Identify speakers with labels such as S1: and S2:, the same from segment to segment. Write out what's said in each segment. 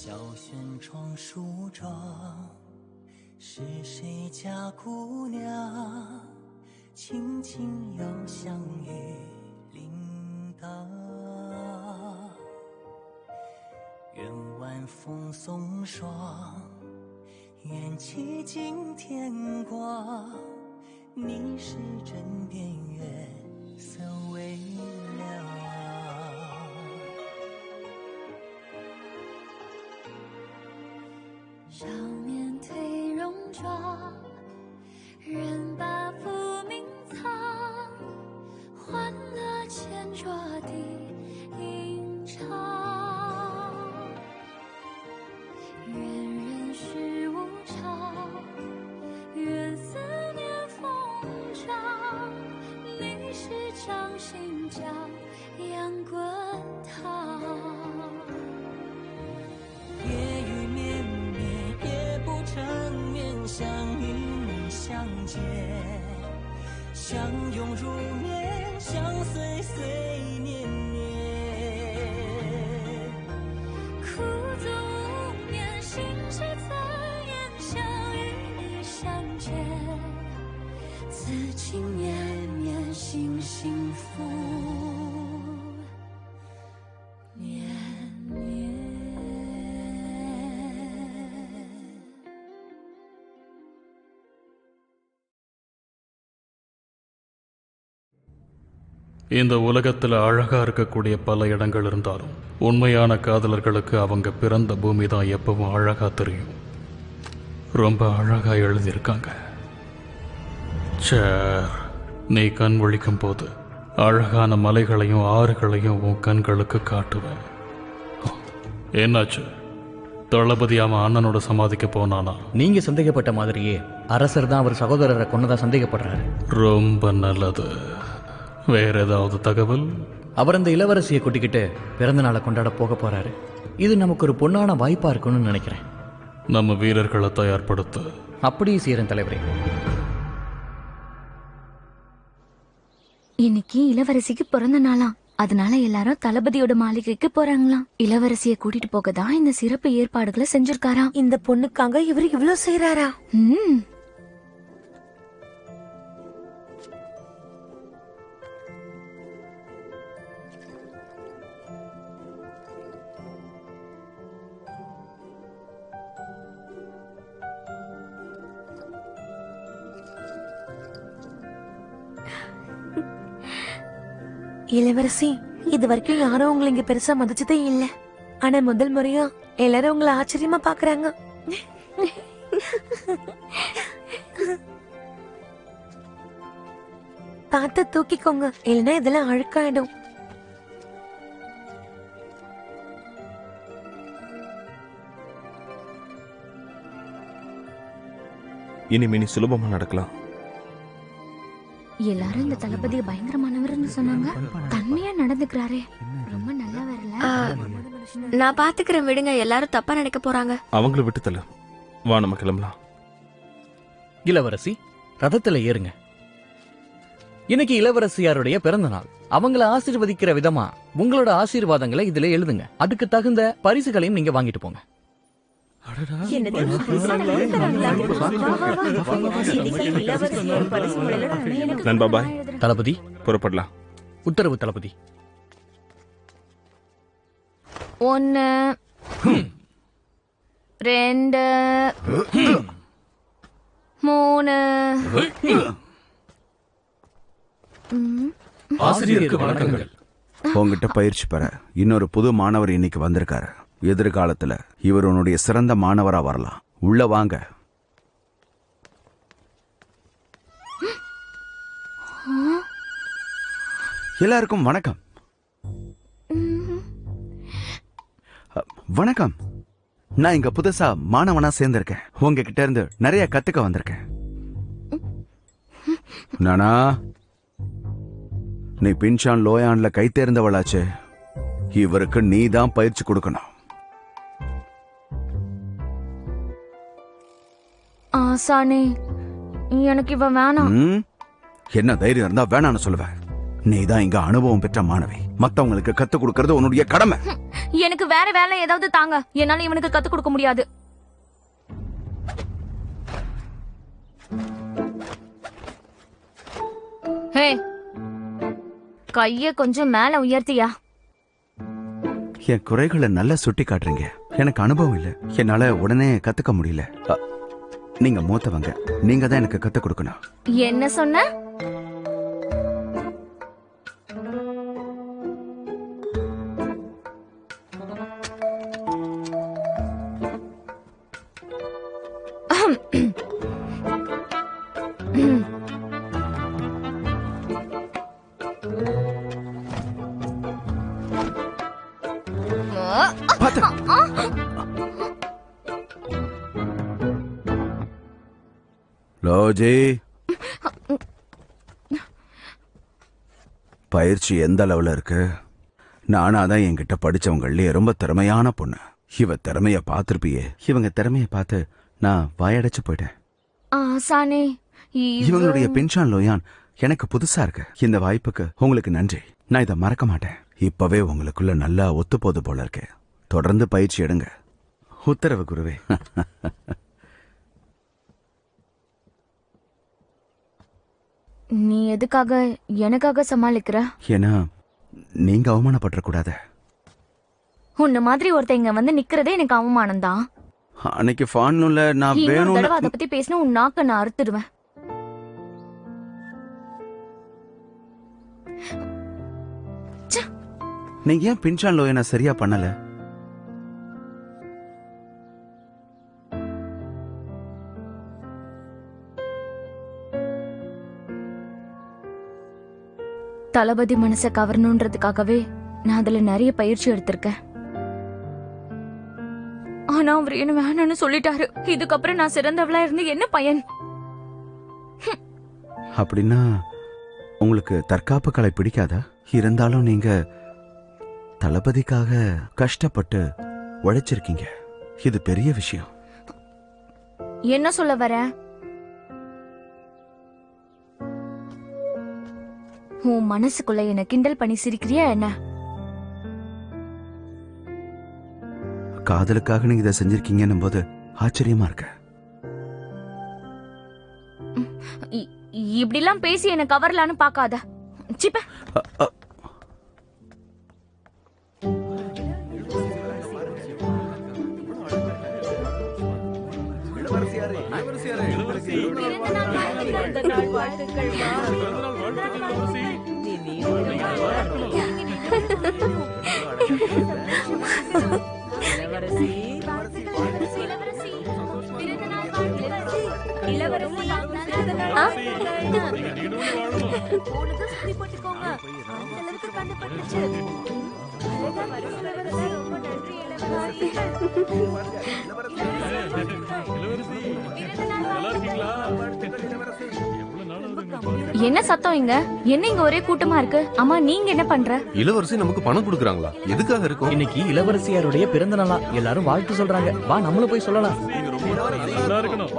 S1: 小轩窗梳妆，是谁家姑娘？轻轻又香雨铃铛。愿晚风送霜，愿期尽天光。你是枕边月色微凉。
S2: 少年褪戎装，人把浮名藏，欢乐千桌的吟唱。愿人世无常，愿思念风涨。你是掌心江洋滚烫。
S1: 夜雨绵绵，夜不成眠，想与你相见，相拥如眠，相随随年年。
S2: 苦足无眠，心事残烟，想与你相见，此情绵绵，心幸福绵绵。
S3: இந்த உலகத்தில் அழகா இருக்கக்கூடிய பல இடங்கள் இருந்தாலும் உண்மையான காதலர்களுக்கு அவங்க பிறந்த பூமி தான் எப்பவும் அழகா தெரியும். ரொம்ப அழகா எழுதியிருக்காங்க. சேர், நீ கண் விழிக்கும் போது அழகான மலைகளையும் ஆறுகளையும் உன் கண்களுக்கு காட்டுவேன். என்னாச்சு? தளபதி அவன் அண்ணனோட சமாதிக்கு போனானா?
S4: நீங்க சந்தேகப்பட்ட மாதிரியே அரசர் தான் அவர் சகோதரரை கொன்னதா சந்தேகப்படுறாரு.
S3: ரொம்ப நல்லது. வேற ஏதாவது தகவல்?
S4: அவர் அந்த இளவரசியை கூட்டிக்கிட்டு பிறந்த நாளை கொண்டாட போக போறாரு. இது நமக்கு ஒரு பொன்னான வாய்ப்பா இருக்கும்னு நினைக்கிறேன்.
S3: நம்ம வீரர்களை தயார்படுத்த
S4: அப்படியே செய்யறேன் தலைவரே.
S5: இன்னைக்கு இளவரசிக்கு பிறந்த நாளாம். அதனால எல்லாரும் தளபதியோட மாளிகைக்கு போறாங்களாம். இளவரசியை கூட்டிட்டு போக தான் இந்த சிறப்பு ஏற்பாடுகளை செஞ்சிருக்காராம்.
S6: இந்த பொண்ணுக்காக இவர் இவ்ளோ செய்யறாரா? இளவரசி, இது வரைக்கும் யாரும் உங்களை இங்க பெருசா மதிச்சதே இல்ல. ஆனா முதல் முறையா எல்லாரும் உங்களை ஆச்சரியமா பாக்குறாங்க. பார்த்து தூக்கிக்கோங்க, இல்லைன்னா இதெல்லாம் அழுக்காயிடும்.
S7: இனிமே சுலபமா நடக்கலாம்.
S5: எல்லாரும் இந்த தளபதியை பயங்கரமானவர்னு சொன்னாங்க. தன்மையா நடந்துக்கிறாரே, ரொம்ப நல்லா வரல.
S6: நான் பாத்துக்கிறேன், விடுங்க. எல்லாரும் தப்பா நினைக்க போறாங்க.
S7: அவங்கள விட்டு தல. வா, நம்ம கிளம்பலாம்.
S4: இளவரசி, ரதத்துல ஏறுங்க. இன்னைக்கு இளவரசியாருடைய பிறந்த நாள். அவங்கள ஆசீர்வதிக்கிற விதமா உங்களோட ஆசீர்வாதங்களை இதுல எழுதுங்க. அதுக்கு தகுந்த பரிசுகளையும் நீங்க வாங்கிட்டு போங்க.
S7: நண்பா, பாய்.
S4: தளபதி,
S7: புறப்படலாம்.
S4: உத்தரவு தளபதி.
S5: 1 2 3.
S3: ஆசிரியருக்கு வணக்கங்கள்.
S8: உங்ககிட்ட பயிற்சி பெற இன்னொரு புது மாணவர் இன்னைக்கு வந்திருக்காரு. எதிர்காலத்துல இவர் உன்னுடைய சிறந்த மாணவரா வரலாம். உள்ள வாங்க. எல்லாருக்கும் வணக்கம். வணக்கம். நான் இங்க புதுசா மாணவனா சேர்ந்திருக்கேன். உங்ககிட்ட இருந்து நிறைய கத்துக்க வந்திருக்கேன். நானா, நீ பின்ஷான் லோயான்ல கை தேர்ந்தவளாச்சே, இவருக்கு நீ தான் பயிற்சி கொடுக்கணும்.
S5: ஆசானே, எனக்கு இவ வேணாம்.
S8: என்ன தைரியம் இருந்தா வேணான்னு சொல்லுவேன். நீதான் இங்க அனுபவம் பெற்ற மாணவி, மத்தவங்களுக்கு கத்து கொடுக்கறது உன்னுடைய கடமை.
S5: எனக்கு வேற வேலை ஏதாவது தாங்க, என்னால இவனுக்கு கத்து கொடுக்க முடியாது. ஹே, கைய கொஞ்சம் மேல உயர்த்தியா?
S8: என் குறைகளை நல்லா சுட்டி காட்டுறீங்க. எனக்கு அனுபவம் இல்ல, என்னால உடனே கத்துக்க முடியல. நீங்க மூத்தவங்க, நீங்க தான் எனக்கு கத்து கொடுக்கணும்.
S5: என்ன சொன்ன?
S8: லோஜி, பயிற்சி எந்த அளவுல இருக்கு? நானாதான் என்கிட்ட படிச்சவங்களே ரொம்ப திறமையான பொண்ணு. இவ திறமைய பாத்திருப்பியே. இவங்க திறமைய பார்த்து நான் வாயடைச்சு போயிட்டேன்.
S5: ஆசானே,
S8: இவங்களுடைய பின்ஷான் லோயான் எனக்கு புதுசா இருக்கு. இந்த வாய்ப்புக்கு உங்களுக்கு நன்றி. நான் இதை மறக்க மாட்டேன். இப்பவே உங்களுக்குள்ள நல்லா ஒத்து போது போல இருக்கு. தொடர்ந்து பயிற்சி எடுங்க. உத்தரவு குருவே.
S5: நீ எதுக்காக எனக்காக சமாளிக்கிற?
S8: ஏன்னா நீங்க அவமானப்பட்ட கூடாது.
S5: உன்ன மாதிரி ஒருத்தன் இங்க வந்து நிக்கிறதே எனக்கு அவமானம் தான்.
S8: அன்னைக்கு ஃபான்ல நான் வேணும்
S5: அத பத்தி பேசினா உன் நாக்க நான் அறுத்துடுவேன்.
S8: நீங்க ஏன் பின்ஷான் லோயனை சரியா பண்ணல?
S5: தளபதி மனசை கவரணுன்றதுக்காகவே நான் அதுல நிறைய பயிற்சி எடுத்திருக்கேன். ஆனா அவர் என்ன வேணும்னு சொல்லிட்டாரு. இதுக்கப்புறம் நான் சிறந்தவளா இருந்து என்ன பயன்?
S8: அப்படின்னா உங்களுக்கு தற்காப்பு கலை பிடிக்காதா? இருந்தாலும் நீங்க தளபதிக்காக கஷ்டப்பட்டு உழைச்சிருக்கீங்க. இது பெரிய விஷயம்.
S5: என்ன சொல்ல வர? உன் மனசுக்குள்ள என்ன கிண்டல் பண்ணி சிரிக்கிறியா என்ன?
S8: காதலுக்காக நீங்க இதை செஞ்சிருக்கீங்கன்னும் போது ஆச்சரியமா இருக்கு.
S5: இப்படிலாம் பேசி என்ன கவரலான்னு பாக்காத. சிப்ப. என்ன சத்தம் இங்க? என்ன இங்க ஒரே கூட்டமா இருக்கு? அம்மா, நீங்க என்ன பண்ற?
S9: இளவரசி நமக்கு பணம் கொடுக்கறாங்களா? எதுக்காக இருக்கும்?
S4: இன்னைக்கு இளவரசியாருடைய பிறந்த நாளா, எல்லாரும் வாழ்த்து சொல்றாங்க. வா, நம்மளும் போய் சொல்லலாம்.
S3: நல்லா இருக்கணும்.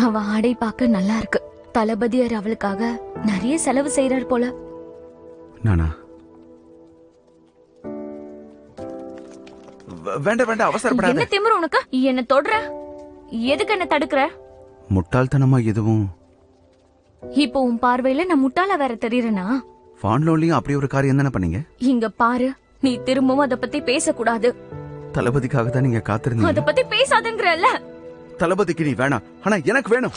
S5: அவ ஆடை பார்க்க நல்லா இருக்கு. தளபதியார் அவளுக்காக நிறைய செலவு செய்யறார் போல.
S8: நானா? வேண்டாம், அவசரப்படாத.
S5: என்ன திமிரு உனக்கு? என்ன தொடுற? எதுக்கு என்ன தடுக்கிற?
S8: முட்டாள்தனமா எதுவும்?
S5: இப்போ உன் பார்வையில நான் முட்டாள வேற தெரியறனா?
S8: ஃபான்லோலயும் அப்படி ஒரு காரியம் தானே பண்ணீங்க?
S5: இங்க பாரு, நீ திரும்பவும் அத பத்தி பேசக்கூடாது.
S8: தளபதிக்காக தான் நீங்க காத்திருந்தீங்க.
S5: அத பத்தி பேசாதங்கறல்ல.
S8: தளபதிக்கு நீ வேணாம், ஆனா எனக்கு வேணும்.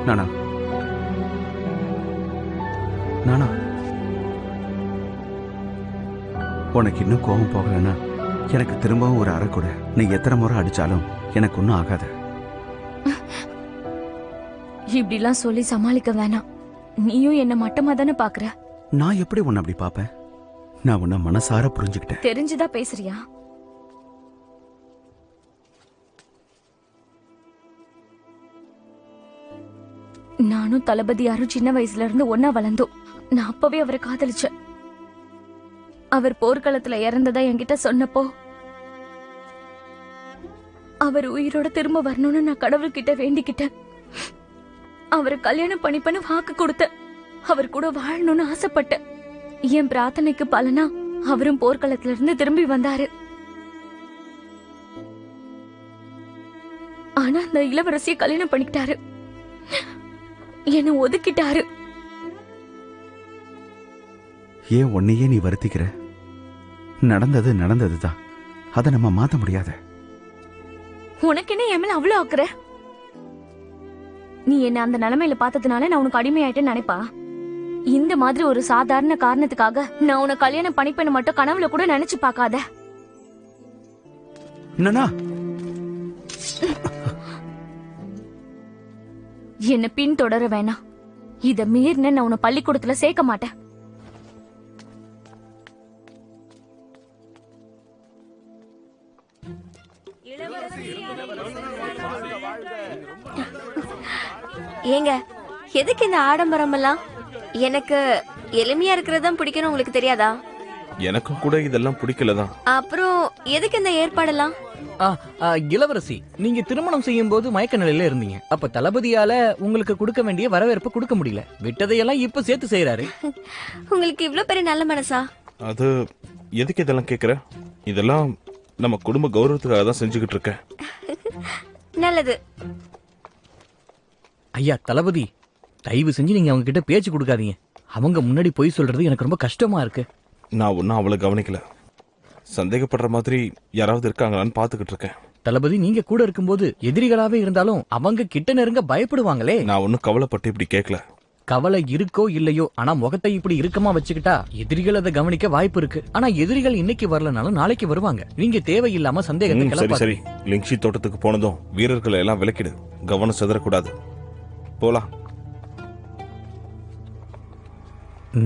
S8: நானா? நானா? உனக்கு இன்னும் கோபம் போகலன்னா எனக்கு திரும்பவும் ஒரு அறை கொடு. நீ எத்தனை முறை அடிச்சாலும் எனக்கு ஒன்றும் ஆகாது.
S5: இப்படிலாம் சொல்லி சமாளிக்க வேணாம். நீயும் என்ன மட்டமா தானே பாக்குற.
S8: நான் எப்படி உன்னை அப்படி பாப்பேன்? நான் உன்னை மனசார புரிஞ்சுக்கிட்டேன்.
S5: தெரிஞ்சுதான் பேசுறியா? நானும் தளபதியாரும் சின்ன வயசுல இருந்து ஒன்னா வளர்ந்தோம். நான் அப்பவே அவரை காதலிச்சேன். அவர் போர்க்களத்துல இறந்ததா என்கிட்ட சொன்னப்போ அவர் உயிரோட திரும்ப வரணும்னு நான் கடவுள்கிட்ட வேண்டிக்கிட்டேன். அவரை கல்யாணம் பண்ணிப்பேன்னு வாக்கு கொடுத்தேன். அவர் கூட வாழணும்னு ஆசைப்பட்டேன். என் பிரார்த்தனைக்கு பலனா அவரும் போர்க்களத்துல இருந்து திரும்பி வந்தாரு. ஆனா அந்த இளவரசியை கல்யாணம் பண்ணிக்கிட்டாரு. என்ன ஒதுக்கிட்டாரு.
S8: ஏன் உன்னையே நீ வருத்திக்கிற? நடந்தது நடந்ததுதான். அதை நம்ம மாத்த முடியாத.
S5: உனக்கு என்ன என் மேல அவ்வளவு ஆக்குற? நீ என்ன அந்த நிலைமையில பார்த்ததுனால நான் உனக்கு அடிமையாயிட்டேன்னு நினைப்பா? இந்த மாதிரி ஒரு சாதாரண காரணத்துக்காக நான் உன்னை கல்யாணம் பண்ணிப்பேன்னு மட்டும் கனவுல கூட நினைச்சு பார்க்காத.
S8: என்னன்னா
S5: என்ன பின் தொடர வேணாம். இத மீறின நான் உன்னை பள்ளிக்கூடத்துல சேர்க்க மாட்டேன்.
S6: ஏங்க, எதுக்கு இந்த ஆடம்பரம் எல்லாம்? எனக்கு எளிமையா இருக்கிறதா பிடிக்கணும், உங்களுக்கு தெரியாதா?
S7: எனக்கும் கூட இதெல்லாம் பிடிக்கலதான்.
S6: அப்புறம் எதுக்கு இந்த ஏற்பாடெல்லாம்?
S4: இளவரசி, நீங்க திருமணம் செய்யும் போது மயக்க நிலையில இருந்தீங்க. அப்ப தளபதியால உங்களுக்கு கொடுக்க வேண்டிய வரவேற்பு கொடுக்க முடியல. விட்டதையெல்லாம் இப்ப சேர்த்து செய்யறாரு.
S6: உங்களுக்கு இவ்ளோ பெரிய நல்ல மனசா?
S7: அது எதுக்கு இதெல்லாம் கேக்குற? இதெல்லாம் நம்ம குடும்ப கௌரவத்துக்காக தான் செஞ்சுக்கிட்டு இருக்கேன்.
S6: நல்லது.
S4: ஐயா தளபதி, தயவு செஞ்சு நீங்க அவங்க கிட்ட பேச்சு கொடுக்காதீங்க. அவங்க முன்னாடி போய் சொல்றது எனக்கு ரொம்ப கஷ்டமா இருக்கு.
S7: நான் ஒன்னும் அவளை கவனிக்கல. சந்தேகப்படுற மாதிரி யாராவது இருக்காங்களான்னு பாத்துக்கிட்டு இருக்கேன்.
S4: தளபதி, நீங்க கூட இருக்கும்போது எதிரிகளாவே இருந்தாலும் அவங்க கிட்ட நெருங்க பயப்படுவாங்களே.
S7: நான் ஒன்னும் கவலைப்பட்டு இப்படி கேட்கல.
S4: கவலை இருக்கோ இல்லையோ, ஆனா முகத்தை இப்படி இறுக்கமா வச்சுக்கிட்டா எதிரிகள் அதை கவனிக்க வாய்ப்பு இருக்கு. ஆனா எதிரிகள் இன்னைக்கு வரலனாலும் நாளைக்கு வருவாங்க. நீங்க தேவையில்லாம சந்தேகத்தை
S7: சரி
S4: கிளப்பாதீங்க.
S7: சரி, லிங்ஷி தோட்டத்துக்கு போனதும் வீரர்களை எல்லாம் விலக்கிடு. கவனம் சிதறக்கூடாது. போலாம்.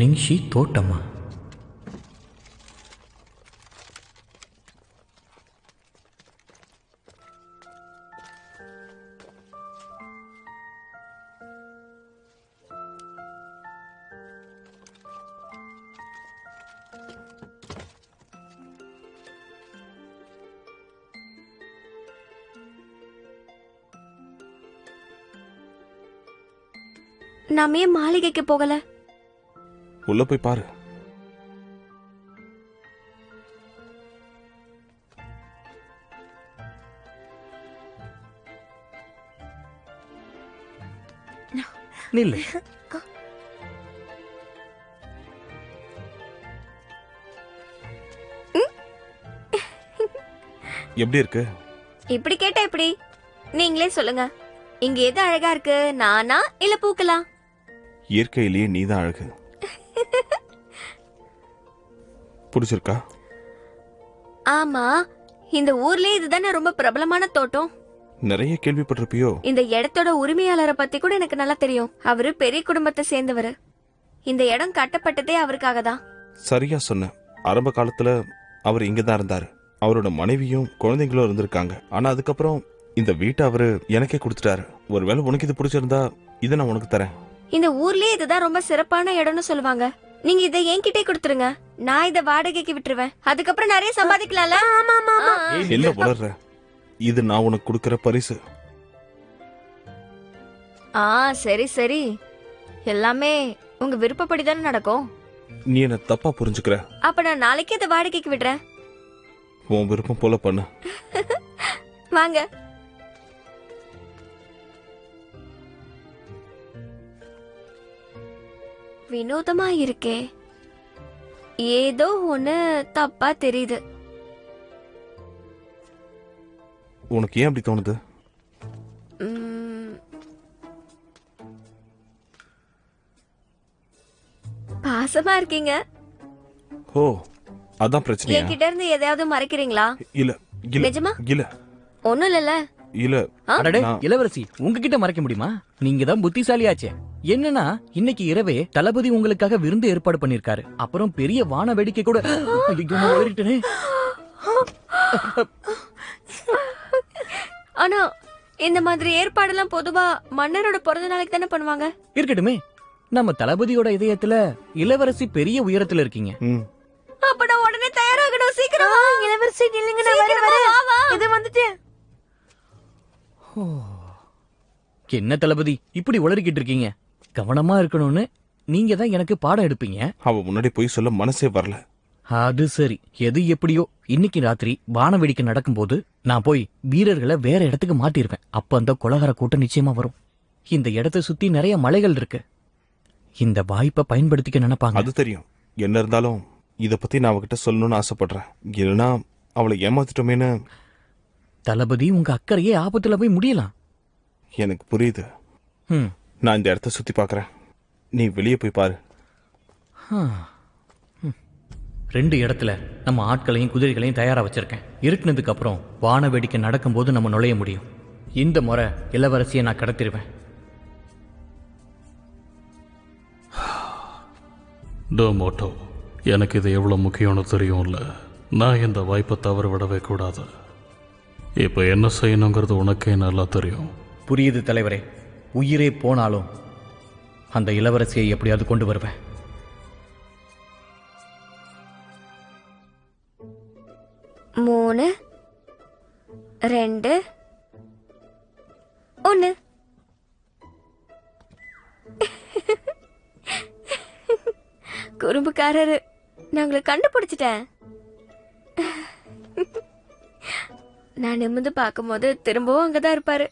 S4: நிங்ஷி தோட்டமா?
S6: நாம ஏன் மாளிகைக்கு போகல?
S7: உள்ள போய் பாரு.
S4: நில்லு.
S7: எப்படி இருக்கு?
S6: இப்படி கேட்டா எப்படி? நீங்களே சொல்லுங்க. இங்க எது அழகா இருக்கு, நானா இல்ல பூக்களா?
S7: இயற்கையிலேயே நீதான் அழகு. பிடிச்சிருக்கா?
S6: ஆமா, இந்த ஊர்லயே இதுதானே ரொம்ப பிரபலமான தோட்டம்.
S7: நிறைய கேள்விப்பட்டிருப்பியோ?
S6: இந்த இடத்தோட உரிமையாளரை பத்தி கூட எனக்கு நல்லா தெரியும். அவரு பெரிய குடும்பத்தை சேர்ந்தவர். இந்த இடம் கட்டப்பட்டதே அவருக்காக தான்.
S7: சரியா சொன்ன. ஆரம்ப காலத்துல அவர் இங்கதான் இருந்தாரு. அவரோட மனைவியும் குழந்தைங்களும் இருந்திருக்காங்க. ஆனா அதுக்கப்புறம் இந்த வீட்டை அவரு எனக்கே கொடுத்துட்டாரு. ஒருவேளை உனக்கு இது பிடிச்சிருந்தா இதை நான் உனக்கு தரேன்.
S6: இந்த ஊர்லயே இதுதான் ரொம்ப சிறப்பான இடம்னு சொல்லுவாங்க. நீங்க இதை என்கிட்டே கொடுத்துருங்க. நான் இதை வாடகைக்கு விட்டுருவேன். அதுக்கப்புறம் நிறைய சம்பாதிக்கலாம்ல.
S7: என்ன உணர்ற? இது நான் உனக்கு கொடுக்கற பரிசு.
S6: சரி சரி, எல்லாமே உங்க விருப்பப்படிதானே நடக்கும்.
S7: நீ என்ன தப்பா புரிஞ்சுக்கிற.
S6: அப்ப நான் நாளைக்கு இதை வாடகைக்கு விடுறேன்.
S7: உன் விருப்பம் போல பண்ணு.
S6: வாங்க. வினோதமா இருக்கே, ஏதோ ஒண்ணு தப்பா தெரியுது.
S7: உனக்கு ஏன் அப்படி தோணுது?
S6: பாசமா இருக்கீங்க.
S7: ஓ, அதான் பிரச்சனையா?
S6: என்கிட்ட இருந்து எதையாவது மறைக்கிறீங்களா?
S7: இல்ல இல்ல
S6: நிஜமா?
S7: இல்ல
S6: ஒண்ணும் இல்லல்ல.
S7: இல்ல
S4: அடடே
S7: நான்-
S4: இளவரசி உங்ககிட்ட மறைக்க முடியுமா? நீங்க தான் புத்திசாலியாச்சே. என்னன்னா இன்னைக்கு இரவே தளபதி உங்களுக்காக விருந்து ஏற்பாடு பண்ணிருக்காரு. அப்புறம் பெரிய வான வேடிக்கை கூட. ஐயோ, நான் உளறிட்டேனே.
S6: ஆனா இந்த மாதிரி ஏற்பாடெல்லாம் பொதுவா மன்னரோட பிறந்த நாளைக்கு தானே பண்ணுவாங்க.
S4: இருக்கட்டுமே, நம்ம தளபதியோட இதயத்துல இளவரசி பெரிய உயரத்துல இருக்கீங்க.
S7: ம்.
S6: அப்ப நான் உடனே தயாராகணும். சீக்கிரம் வா. இளவரசி நில்லுங்க, நான் வரேன். இது வந்துட்டு.
S4: என்ன தளபதி இப்படி உளறிக்கிட்டு இருக்கீங்க? கவனமா இருக்கணும்னு நீங்க தான் எனக்கு பாடம் எடுப்பீங்க.
S7: அவ முன்னாடி போய் சொல்ல மனசே வரல.
S4: அது சரி, எது எப்படியோ இன்னைக்கு ராத்திரி வான வேடிக்கை நடக்கும்போது நான் போய் வீரர்களை வேற இடத்துக்கு மாட்டிருவேன். அப்ப அந்த கொலகார கூட்டம் நிச்சயமா வரும். இந்த இடத்தை சுத்தி நிறைய மலைகள் இருக்கு. இந்த வாய்ப்பை பயன்படுத்திக்க நினைப்பாங்க.
S7: அது தெரியும். என்ன இருந்தாலும் இத பத்தி நான் அவகிட்ட சொல்லணும்னு ஆசைப்படுறேன். இல்லைன்னா அவளை ஏமாத்திட்டோமேன்னு.
S4: தளபதி உங்க அக்கறையே ஆபத்துல போய் முடியலாம்.
S7: எனக்கு புரியுது.
S4: ம்.
S7: நான் இந்த இடத்த சுத்தி பார்க்கறேன். நீ வெளியே போய் பாரு.
S4: 2 இடத்துல நம்ம ஆட்களையும் குதிரைகளையும் தயாரா வச்சிருக்கேன். இருட்டினதுக்கு அப்புறம் வான வேடிக்கை நடக்கும்போது நம்ம நுழைய முடியும். இந்த முறை இளவரசியை நான் கடத்திடுவேன்.
S3: டோமோட்டோ, எனக்கு இது எவ்வளோ முக்கியம்னு தெரியும்ல. நான் இந்த வாய்ப்பை தவற விடவே கூடாது. இப்போ என்ன செய்யணுங்கிறது உனக்கே நல்லா தெரியும்.
S4: புரியுது தலைவரே. உயிரே போனாலும் அந்த இளவரசியை எப்படியாவது கொண்டு வருவேன்.
S6: மூணு, 2, 1. குறும்புக்காரரு, நான் உங்களை கண்டுபிடிச்சிட்டேன். நான் நிமிர்ந்து பார்க்கும்போது திரும்பவும் அங்கதான் இருப்பாரு.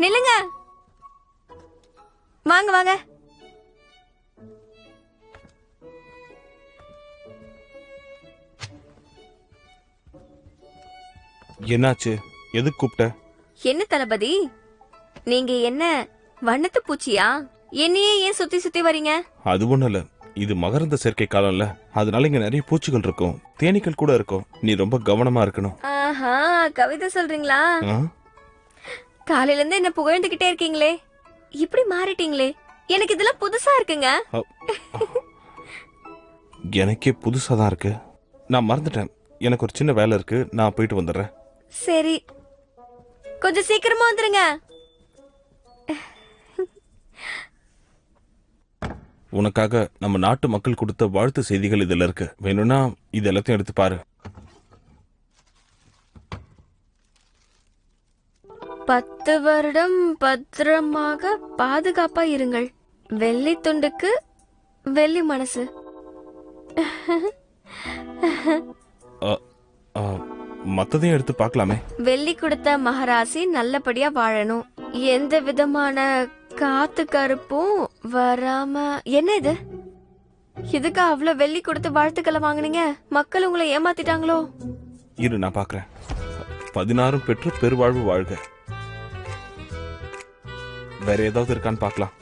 S6: நில்லுங்க, வாங்க வாங்க.
S7: என்னாச்சு? எதுக்கு கூப்பிட்ட?
S6: என்ன தளபதி, நீங்க என்ன வண்ணத்து பூச்சியா? என்னையே ஏன் சுத்தி சுத்தி வரீங்க?
S7: அது ஒண்ணும் இல்ல. இது மகரந்த சேர்க்கை காலம்ல, அதனால இங்க நிறைய பூச்சிகள் இருக்கும், தேனீக்கள் கூட இருக்கும். நீ ரொம்ப கவனமா இருக்கணும்.
S6: ஆஹா, கவிதை சொல்றீங்களா?
S7: ஆ?
S6: காலையில இருந்து என்ன புகழ்ந்துகிட்டே இருக்கீங்களே, இப்படி மாறிட்டீங்களே. எனக்கு இதெல்லாம் புதுசா இருக்குங்க.
S7: எனக்கே புதுசா தான் இருக்கு. நான் மறந்துட்டேன். எனக்கு ஒரு சின்ன வேலை இருக்கு, நான் போயிட்டு வந்துடுறேன்.
S6: சரி, கொஞ்சம் சீக்கிரமா வந்துருங்க.
S7: உனக்காக நம்ம நாட்டு மக்கள் கொடுத்த வாழ்த்து செய்திகள் இதுல இருக்கு. வேணும்னா இது எல்லாத்தையும் எடுத்து பாரு.
S6: 10 வருடம் பத்திரமாக பாதுகாப்பா இருங்கள். வெள்ளி துண்டுக்கு வெள்ளி மனசு.
S7: மத்ததையும் எடுத்து பார்க்கலாமே.
S6: வெள்ளி கொடுத்த மகராசி நல்லபடியா வாழணும். எந்த விதமான காத்து கருப்பும் வராம. என்ன இது? இதுக்கு அவ்வளவு வெள்ளி கொடுத்து வாழ்த்துக்களை வாங்குனீங்க? மக்கள் உங்களை ஏமாத்திட்டாங்களோ?
S7: இரு, நான் பாக்குறேன். 16 பெற்று பெருவாழ்வு வாழ்க. வேற ஏதாவது இருக்கான்னு பார்க்கலாம்.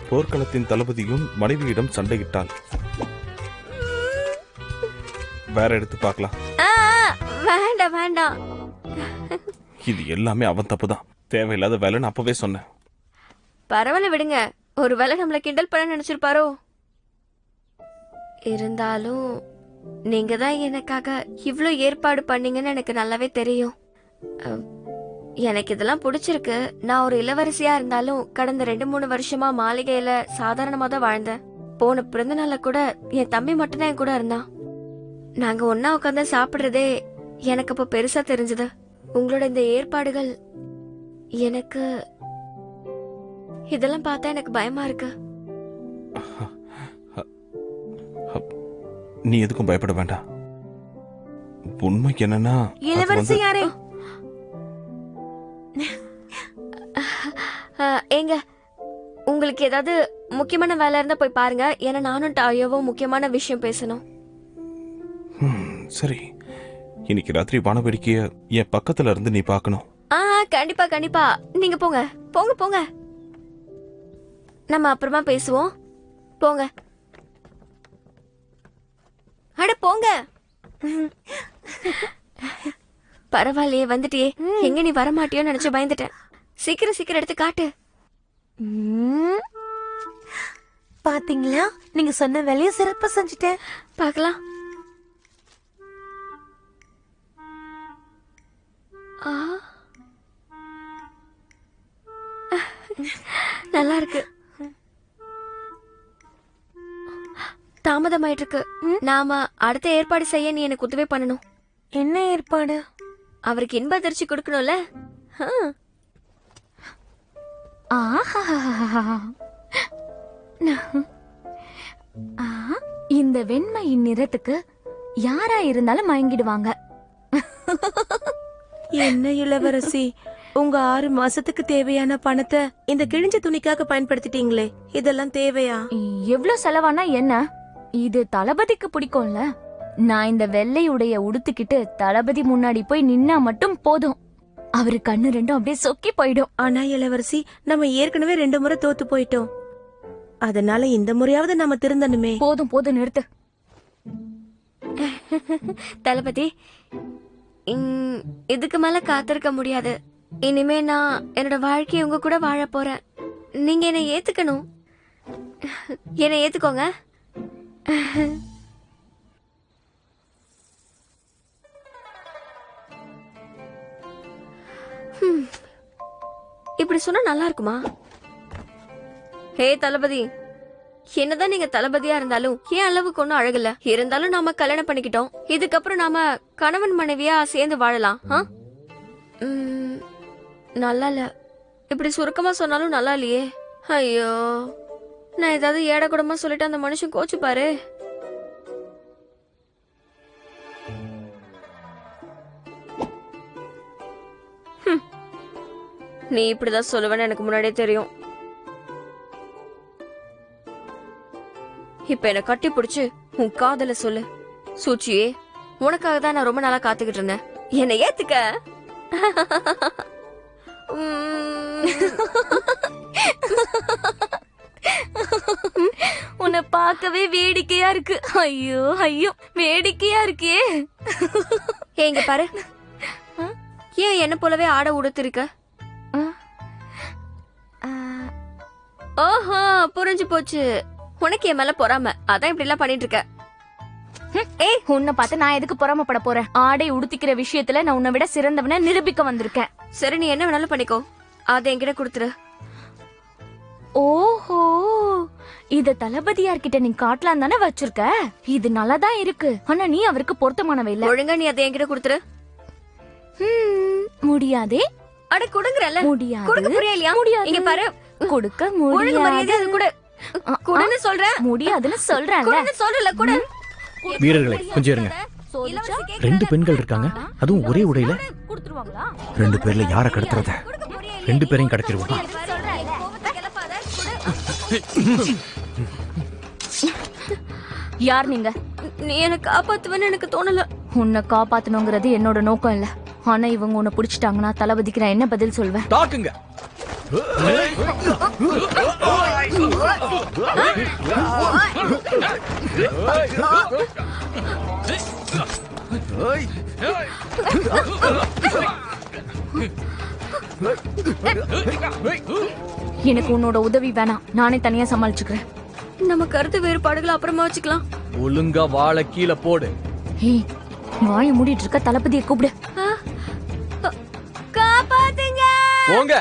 S7: போர்க்களத்தின் தளபதியும் மனைவியிடம் சண்டையிட்டாள். வேற எடுத்து பார்க்கலாம்.
S6: வேண்டாம் வேண்டாம்.
S7: இது எல்லாமே அவன் தப்புதான். தேவையில்லாத வேலைன்னு அப்பவே சொன்னேன்.
S6: பரவாயில்ல விடுங்க. ஒருவேளை நம்மள கிண்டல் பண்ண நினைச்சிருப்பாரோ? இருந்தாலும் நீங்க தான் எனக்காக இவ்ளோ ஏற்பாடு பண்ணீங்கன்னு எனக்கு நல்லாவே தெரியும். எனக்கு இதெல்லாம் பிடிச்சிருக்கு. நான் ஒரு இளவரசியா இருந்தாலும் கடந்த 2-3 வருஷமா மாளிகையில சாதாரணமா தான் வாழ்ந்தேன். போன பிறந்த நாள்ல கூட என் தம்பி மட்டும்தான் என் கூட இருந்தான். நாங்க ஒன்னா உட்காந்து சாப்பிடுறதே எனக்கு அப்ப பெருசா தெரிஞ்சது. உங்களோட இந்த ஏற்பாடுகள் எனக்கு, இதெல்லாம் பார்த்தா எனக்கு பயமா இருக்கு.
S7: நீ எதுக்கும் பயப்பட வேண்டாம். உண்மை என்னன்னா,
S6: இளவரசி யாரே? ஏங்க, உங்களுக்கு ஏதாவது முக்கியமான வேலை இருந்தா போய் பாருங்க. ஏன்னா நானும் டாயோவும் முக்கியமான விஷயம் பேசணும்.
S7: சரி, இன்னைக்கு ராத்திரி வான வேடிக்கைய என் பக்கத்துல இருந்து நீ பார்க்கணும்.
S6: கண்டிப்பா கண்டிப்பா. நீங்க போங்க போங்க போங்க. நம்ம அப்புறமா பேசுவோம். போங்க. அட போங்க. பரவாயில்லையே வந்துட்டியே. எங்க நீ வரமாட்டியோன்னு நினைச்சு பயந்துட்டேன். சீக்கிரம் சீக்கிரம் எடுத்து காட்டு.
S10: பாத்தீங்களா, நீங்க சொன்ன வேலையை சிறப்பா செஞ்சுட்டேன்.
S6: பார்க்கலாம். நல்லா இருக்கு. தாமதமாயிட்டு இருக்கு. நாம அடுத்த ஏற்பாடு செய்ய நீ எனக்கு உதவி பண்ணணும்.
S10: என்ன ஏற்பாடு?
S6: அவருக்கு இன்ப அதிர்ச்சி கொடுக்கணும்ல.
S5: இந்த வெண்மையின் நிறத்துக்கு யாரா இருந்தாலும் மயங்கிடுவாங்க.
S10: என்ன இளவரசி, உங்க 6 மாசத்துக்கு தேவையான பணத்தை இந்த கிழிஞ்ச துணிக்காக பயன்படுத்திட்டீங்களே, இதெல்லாம் தேவையா?
S5: எவ்வளவு செலவானா என்ன? இது தளபதிக்கு பிடிக்கும்ல. நான் இந்த வெள்ளை உடைய உடுத்துக்கிட்டு தளபதி முன்னாடி போய் நின்னா மட்டும் போதும். அவரு கண்ணு ரெண்டும் அப்படியே சொக்கி போயிடும்.
S10: ஆனா இளவரசி, நம்ம ஏற்கனவே 2 முறை தோத்து போயிட்டோம். அதனால இந்த முறையாவது நம்ம திருந்தணுமே.
S5: போதும் போதும் நிறுத்து.
S6: தளபதி, இதுக்கு மேல காத்திருக்க முடியாது. இனிமே நான் என்னோட வாழ்க்கையை உங்க கூட வாழ போறேன். நீங்க என்னை ஏத்துக்கணும். என்னை ஏத்துக்கோங்க. இப்படி சொன்னா நல்லா இருக்குமா? ஹே தளபதி, என்னதான் நீங்க தளபதியா இருந்தாலும் ஏன் அளவுக்கு ஒன்னும் அழகில்ல. இருந்தாலும் நாம கல்யாணம் பண்ணிக்கிட்டோம். இதுக்கப்புறம் நாம கணவன் மனைவியா சேர்ந்து வாழலாம். நல்லா இல்ல. இப்படி சுருக்கமா சொன்னாலும் நல்லா இல்லையே. ஐயோ, நான் ஏதாவது ஏட கூடமா சொல்லிட்டு அந்த மனுஷன் கோச்சு பாரு. நீ இப்படிதான் சொல்லுவேன்னு எனக்கு முன்னாடியே தெரியும். இப்ப என்ன கட்டி பிடிச்சு உன் காதல சொல்லு. சூச்சியே, உனக்காக தான் நான் ரொம்ப நாளா காத்துக்கிட்டு இருந்தேன். என்னை ஏத்துக்க.
S5: உன்னை பார்க்கவே வேடிக்கையா இருக்கு. ஐயோ ஐயோ, வேடிக்கையா இருக்கே.
S6: இங்க பாரு, ஏன் என்ன போலவே ஆட உடுத்திருக்க? ஓஹோ, புரிஞ்சு போச்சு. உனக்கு என் மேல பொறாம, அதான் இப்படி எல்லாம் பண்ணிட்டு இருக்க.
S5: ஏய், உன்னை பார்த்து நான் எதுக்கு பொறாமப்பட போறேன்? ஆடை உடுத்திக்கிற விஷயத்துல நான் உன்னை விட சிறந்தவனை நிரூபிக்க வந்திருக்கேன்.
S6: சரி, நீ என்ன வேணாலும் பண்ணிக்கோ. அதை என்கிட்ட கொடுத்துரு.
S5: ஓஹோ, இத தளபதியார்கிட்ட நீ காட்டலாம் தானே வச்சிருக்க. இது நல்லாதான் இருக்கு. ஆனா நீ அவருக்கு பொருத்தமானவை இல்ல.
S6: ஒழுங்கா நீ அதை என்கிட்ட கொடுத்துரு.
S5: முடியாதே.
S6: அட கொடுங்கறல.
S5: முடியாது.
S6: கொடுக்க புரியலையா? இங்க பாரு,
S5: கொடுக்க முடியாது.
S6: குடுன்னு சொல்றேன்.
S5: முடியாதுன்னு சொல்றேன்ல.
S6: குடுன்னு சொல்லல. குடு.
S4: வீரர்களே, கொஞ்சம் இருங்க. 2 பெண்கள் இருக்காங்க, அதுவும் ஒரே உடையில.
S5: கொடுத்துருவாங்களா?
S8: 2 பேர்ல யார கடத்துறத?
S4: 2 பேரையும் கடத்திடுவோம்.
S5: யார் நீங்க?
S6: நீ என்ன காப்பாத்துவேன்னு எனக்கு தோணல.
S5: உன்னை காப்பாத்தணுங்கிறது என்னோட நோக்கம் இல்ல. ஆனா இவங்க உன்னை புடிச்சிட்டாங்கன்னா தளபதிக்கு நான் என்ன பதில் சொல்வேன்?
S4: தாக்குங்க.
S5: எனக்கு உன்னோட உதவி வேணாம். நானே தனியா சமாளிச்சுக்கிறேன்.
S6: நம்ம கருத்து வேறுபாடுகளை அப்புறமா வச்சுக்கலாம்.
S4: ஒழுங்கா வாழை கீழே போடு.
S5: ஏய், வாயை மூடிட்டு இருக்க. தளபதியை கூப்பிடு.
S6: காப்பாத்துங்க.
S4: போங்க.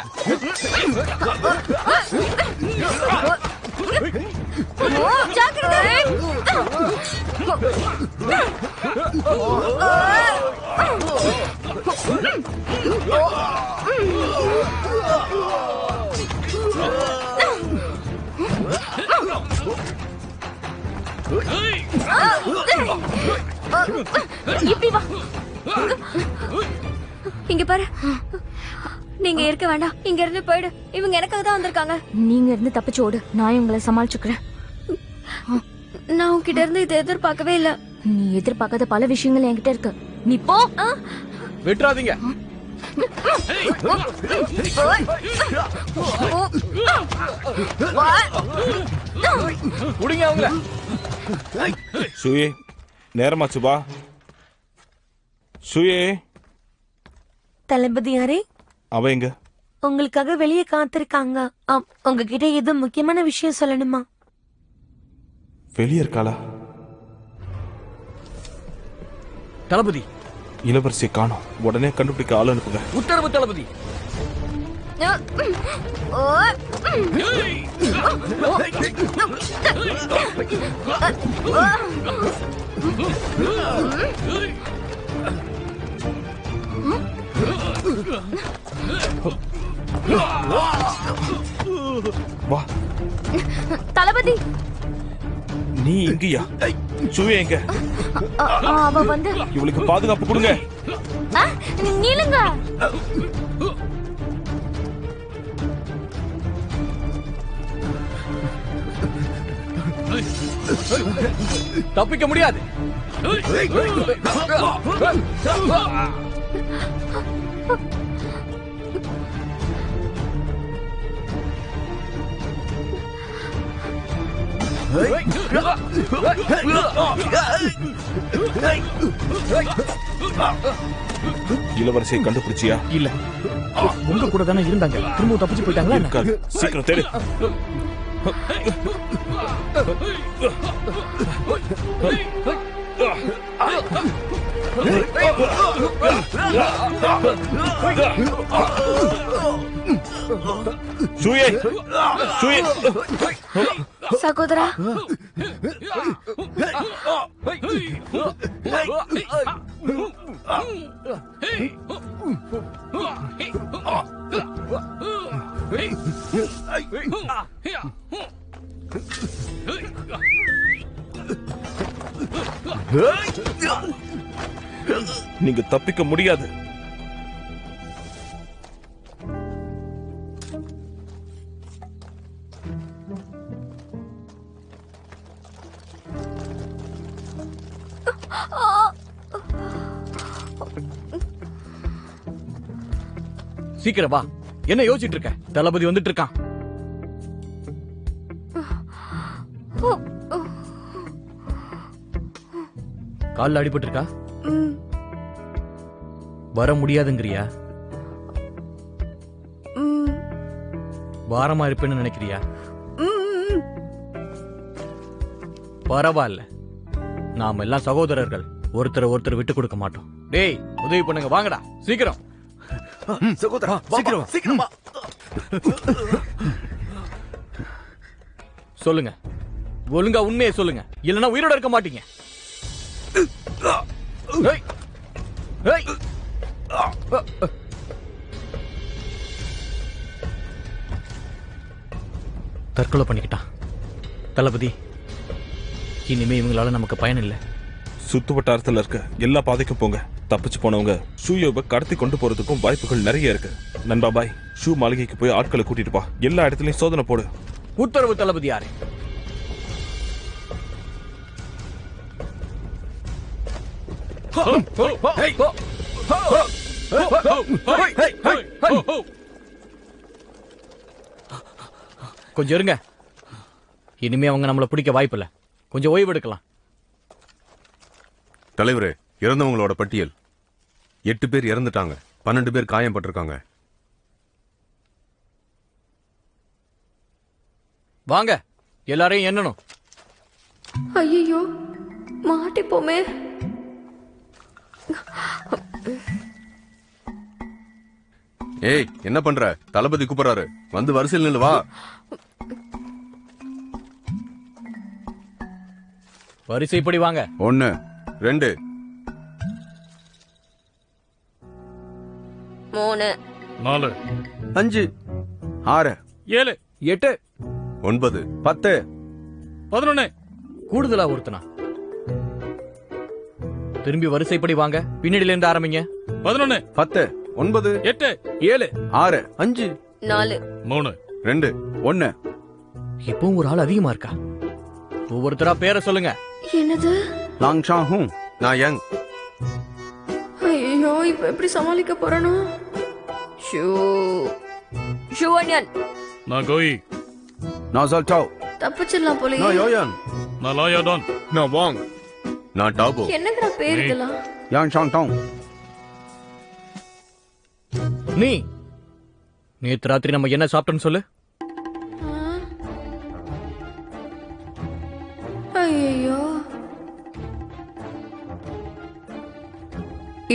S6: ஜாக்கிரதை.
S5: இப்படி வா.
S6: இங்க பாரு, நீங்க இருக்க வேண்டாம். இங்க இருந்து போயிடு. இவங்க எனக்காக தான் வந்திருக்காங்க.
S5: நீங்க இருந்து தப்பிச்சு ஓடு. நான் இவங்களை சமாளிச்சுக்கிறேன்.
S6: நான் உன்கிட்ட இருந்து இதை எதிர்பார்க்கவே இல்ல.
S5: நீ எதிர்பார்க்காத பல விஷயங்கள் என்கிட்ட இருக்கு. நீ போ.
S4: விட்டுறாதீங்க. புடிங்க அவங்கள.
S7: சூயே, நேரமாச்சு வா. சூயே,
S10: தளபதியாரே,
S7: அவ எங்க?
S10: உங்களுக்காக வெளியே காத்திருக்காங்க. உங்ககிட்ட ஏதோ முக்கியமான விஷயம் சொல்லணுமா?
S7: வெளியே இருக்காளா?
S4: தளபதி,
S7: இளவரசியை காணோம். உடனே கண்டுபிடிக்க ஆள் அனுப்புங்க.
S4: உத்தரவு தளபதி.
S7: வா.
S5: தளபதி,
S7: நீ இங்கயா? சூயே எங்க?
S5: அவ வந்து
S7: இவளுக்கு பாதுகாப்பு கொடுங்க.
S5: நீளுங்க.
S4: தப்பிக்க முடியாது.
S7: இளவரசியை கண்டுபிடிச்சியா?
S4: இல்ல, உங்க கூட தானே இருந்தாங்க. திரும்ப தப்பிச்சு போயிட்டாங்களா?
S7: இருக்காது. சீக்கிரம் தேடு. சூயே, சூயே.
S6: சகோதரா,
S7: நீங்க தப்பிக்க முடியாது.
S4: சீக்கிரம் வா. என்ன யோசிச்சுட்டு இருக்க? தளபதி வந்துட்டு இருக்கான். கால்ல அடிபட்டு இருக்கா? வர முடியாதுங்கிறியா? பாரமா இருப்பேன்னு நினைக்கிறியா? பரவாயில்ல, நாம எல்லாம் சகோதரர்கள். ஒருத்தர் விட்டு கொடுக்க மாட்டோம். டேய், உதவி பண்ணுங்க, வாங்கடா சீக்கிரம்.
S8: சகோதரா, சீக்கிரம் சீக்கிரமா.
S4: சொல்லுங்க, ஒழுங்கா உண்மையை சொல்லுங்க, இல்லைன்னா உயிரோட இருக்க மாட்டீங்க. ஏய், ஏய். தற்கொலை பண்ணிக்கிட்டான். தளபதி, இனிமே இவங்களால நமக்கு பயன் இல்லை.
S7: சுத்து வட்டாரத்துல இருக்க எல்லா பாதைக்கும் போங்க. தப்பிச்சு போனவங்க ஷூயோவை கடத்தி கொண்டு போறதுக்கும் வாய்ப்புகள் நிறைய இருக்கு. நண்பா பாய், ஷூ மாளிகைக்கு போய் ஆட்களை கூட்டிட்டு பா. எல்லா இடத்துலயும் சோதனை போடு.
S4: உத்தரவு தளபதி. யாரு? கொஞ்சம் இருங்க. இனிமே அவங்க நம்மளை பிடிக்க வாய்ப்பில்லை. கொஞ்சம் ஓய்வு எடுக்கலாம்.
S9: தலைவரே, இறந்தவங்களோட பட்டியல் 8 பேர் இறந்துட்டாங்க, 12 பேர் காயம்பட்டிருக்காங்க.
S4: வாங்க, எல்லாரையும் எண்ணணும்.
S6: ஐயோ, மாட்டிப்போமே.
S9: ஏய், என்ன பண்ற? தளபதி கூப்பிடுறாரு, வந்து வரிசையில் நில்லு. வா.
S4: வரிசைப்படி வாங்க.
S8: 1
S9: 2
S6: 3
S3: 4
S8: 5 6
S3: 7
S4: 8
S9: 9
S8: 10
S3: 11
S4: கூடுதலா ஒருத்தனா? திரும்பி வரிசைப்படி வாங்க. பின்னாடில இருந்து ஆரம்பிங்க.
S3: 11
S8: 10 9
S3: 8
S4: 7
S8: 6 5
S6: 4
S3: 3
S9: 2
S8: 1.
S4: இப்பவும் ஒரு ஆள் அதிகமா இருக்கா? ஒவ்வொருத்தரா பேரை சொல்லுங்க.
S6: என்னது?
S8: Long Shah who.
S9: நான் யங்.
S6: ஐயோ, இப்ப எப்படி சமாளிக்க போறனோ? ஷூ ஷூவன்யன்
S3: நான் கோயி.
S8: நான் சொல்லிட்டோ.
S6: தப்பிச்சிடலாம் போலயே.
S8: நான் யோயான்.
S3: நான் லாயாடான்.
S9: நான் வாங். நான் டாபோ.
S6: என்னங்கடா பேர் இதெல்லாம்?
S8: யான் ஷாங் டாங்.
S4: நீ நேத்து ராத்திரி நம்ம என்ன சாப்பிட்டோன்னு சொல்லு.
S6: ஐயோ,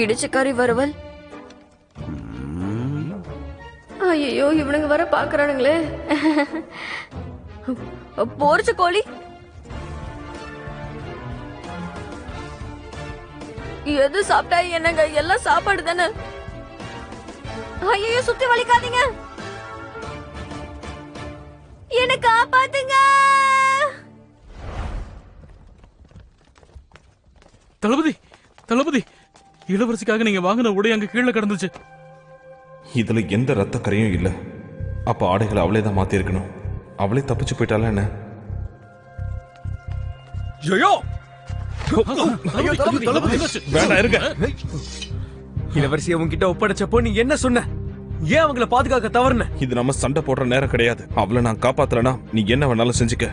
S6: இடிச்ச கறி வறுவல். ஐயோ, இவனுங்க வர பாக்குறானுங்களே. பொரிச்ச கோழி. எது சாப்பிட்டா என்னங்க, எல்லாம் சாப்பாடு தானே. ஐயோ, சுத்தி வலிக்காதீங்க, என்ன காப்பாத்துங்க.
S3: தளபதி, தளபதி, இளவரசிக்காக நீங்க வாங்கின உடை அங்க கீழே கிடந்துச்சு.
S7: இதுல எந்த ரத்த கரையும் இல்ல. அப்ப ஆடைகளை அவளே தான் மாத்தி இருக்கணும். அவளே தப்பிச்சு போயிட்டால என்ன?
S9: ஐயோ,
S7: வேண்டாம் இருங்க.
S11: இளவரசியை உன்கிட்ட ஒப்படைச்சப்போ நீ என்ன சொன்ன? ஏன் அவங்கள பாதுகாக்க தவறுன?
S7: இது நம்ம சண்டை போடுற நேரம் கிடையாது. அவளை நான் காப்பாத்தலனா நீ என்ன வேணாலும் செஞ்சுக்க.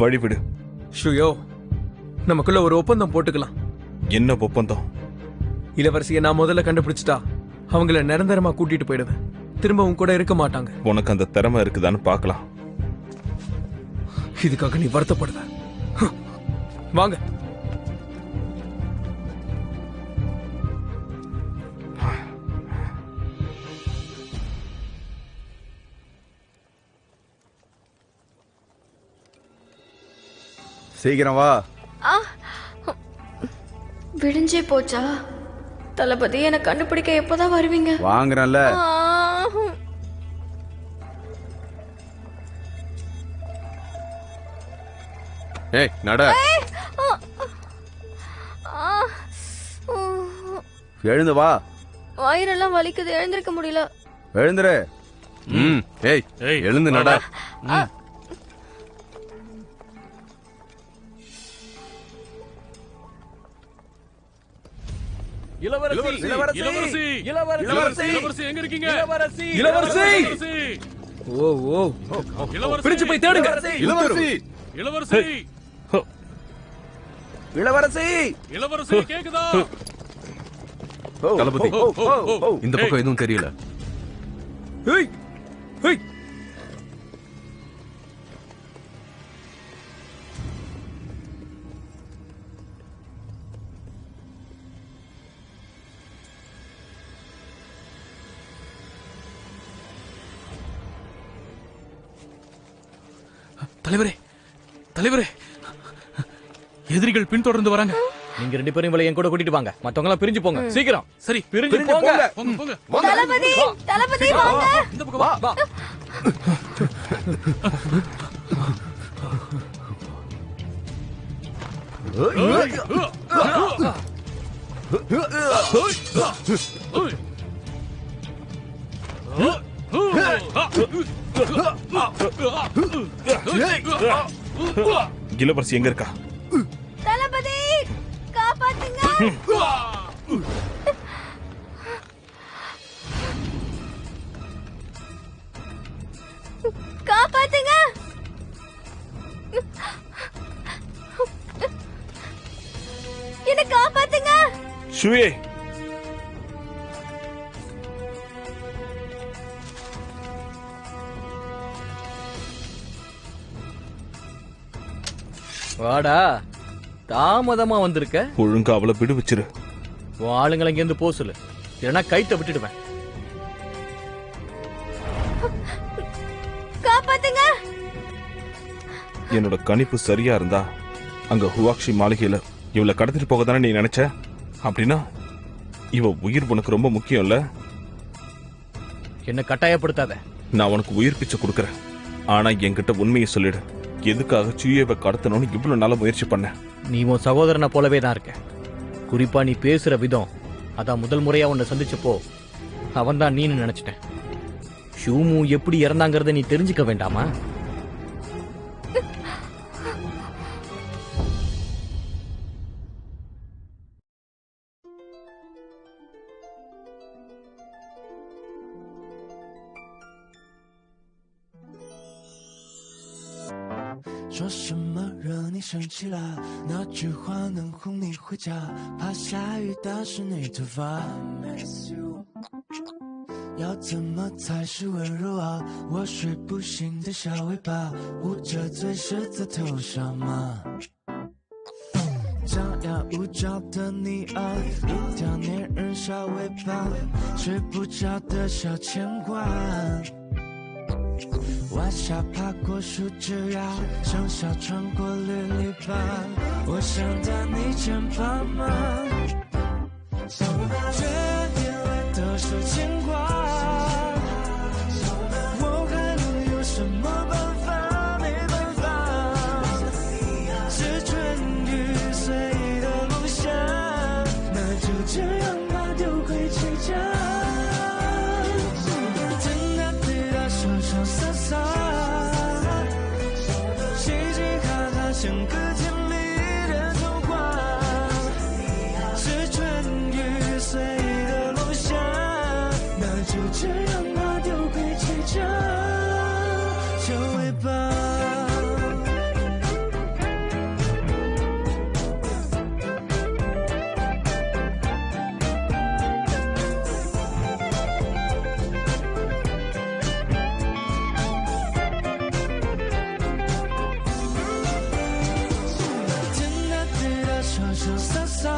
S7: வழிவிடு.
S11: ஷுயோ, நமக்குள்ள ஒரு ஒப்பந்தம் போட்டுக்கலாம்.
S7: என்ன ஒப்பந்தம்?
S11: இளவரசியை நான் முதல்ல கண்டுபிடிச்சிட்டா அவங்கள நிரந்தரமா கூட்டிட்டு போயிடுவேன். திரும்ப உன் கூட இருக்க மாட்டாங்க.
S7: உனக்கு அந்த திறமை இருக்குதான்னு பார்க்கலாம்.
S11: இதுக்காக நீ வருத்தப்படுவ. வாங்க.
S8: சீக்கிரம் வா.
S6: விடிஞ்சே போச்சா? தளபதி, என்ன கண்டுபிடிக்க எப்பதான் வருவீங்க?
S8: வாங்குறேன்ல.
S9: ஏய் நட.
S8: எழுந்து வா.
S6: வயிறெல்லாம் வலிக்குது, எழுந்திருக்க முடியல.
S8: எழுந்துரு.
S9: ஏய் எழுந்து நட.
S3: இளவரசி, இளவரசி, இளவரசி, இளவரசி எங்க இருக்கீங்க? இளவரசி,
S11: இளவரசி. ஓ ஓ,
S3: இளவரசி,
S11: பிரிச்சு போய் தேடுங்க.
S9: இளவரசி,
S3: இளவரசி,
S8: இளவரசி,
S3: இளவரசி கேக்குதா?
S9: தளபதி, இந்த பக்கம் எதுவும் தெரியல.
S11: ஏய் ஏய்,
S3: தலைவரே, தலைவரே, எதிரிகள் பின்தொடர்ந்து வராங்க.
S4: நீங்க 2 பேரும் இவளை என் கூட கூட்டிட்டு வாங்க. மத்தவங்க எல்லாம் பிரிஞ்சு போங்க. சீக்கிரம்.
S3: சரி,
S4: பிரிஞ்சு போங்க.
S3: போங்க, போங்க.
S6: தளபதி, தளபதி வாங்க.
S3: இந்த பக்கம் வா.
S7: இளவரசி எங்க இருக்கா?
S6: தளபதி, காப்பாத்துங்க. காப்பாத்துங்க. என்ன காப்பாத்துங்க.
S7: ஷுயே,
S4: வாடா. தாமதமா வந்திருக்க.
S7: ஒழுங்கா அவளை விடுவிச்சிரு.
S4: உன் ஆளுங்களை இங்க இருந்து போ சொல்லு, இல்லைன்னா கைத்த விட்டுடுவேன்.
S6: காப்பாத்துங்க.
S7: என்னோட கணிப்பு சரியா இருந்தா அங்க ஹுவாக்ஷி மாளிகையில இவளை கடத்திட்டு போக தானே நீ நினைச்ச? அப்படின்னா இவ உயிர் உனக்கு ரொம்ப முக்கியம் இல்ல?
S4: என்ன கட்டாயப்படுத்தாத.
S7: நான் உனக்கு உயிர் பிச்சை கொடுக்கறேன். ஆனா என்கிட்ட உண்மையை சொல்லிடு. எதுக்காக சுயவை கடத்தணும்னு இவ்வளவு நாள முயற்சி பண்ண?
S4: நீ உன் சகோதரனை போலவே தான் இருக்க. குறிப்பா நீ பேசுற விதம், அதான் முதல் முறையா உன்னை சந்திச்சப்போ அவன் தான் நீன்னு நினைச்சிட்டேன். ஷூமு எப்படி இறந்தாங்கிறத நீ தெரிஞ்சுக்க வேண்டாமா?
S1: 说什么惹你生气了？哪句话能哄你回家？怕下雨打湿你头发。要怎么才是温柔啊？我睡不醒的小尾巴，捂着嘴是在偷笑吗？张牙舞爪的你啊，一条粘人小尾巴，睡不着的小牵挂。晚霞爬过树枝呀，盛夏穿过绿篱笆，我想在你肩膀吗？这眼泪都是牵挂，我还能有什么办法？没办法，是春雨随的路下，那就这样吧，丢回去家。听他对他说说洒洒，嘻嘻哈哈像个甜蜜的童话，是春雨随的落下，那就这样吧，丢回去家，小尾巴。听他对他说说洒洒，